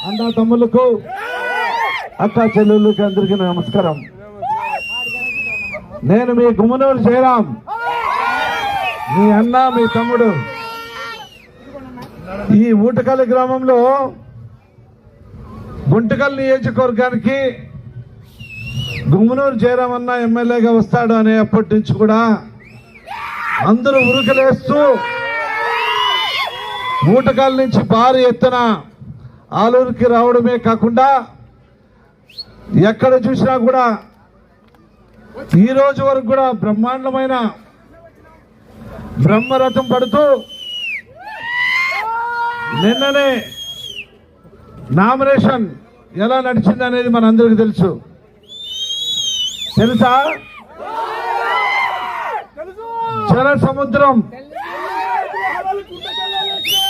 అన్నా తమ్ములకు, అక్క చెల్లెళ్ళకి అందరికీ నమస్కారం. నేను మీ గుమ్మనూరు జయరాం, మీ అన్న, మీ తమ్ముడు. ఈ ఊటకల్ గ్రామంలో గుంటకల్ నియోజకవర్గానికి గుమ్మనూరు జయరాం అన్న ఎమ్మెల్యేగా వస్తాడు అనే అప్పటి నుంచి కూడా అందరూ ఉరుకలేస్తూ ఊటకల్ నుంచి భారీ ఎత్తున ఆలూరుకి రావడమే కాకుండా ఎక్కడ చూసినా కూడా ఈ రోజు వరకు కూడా బ్రహ్మాండమైన బ్రహ్మరథం పడుతూ నిన్ననే నామినేషన్ ఎలా నడిచింది అనేది మనందరికీ తెలుసా? జన సముద్రం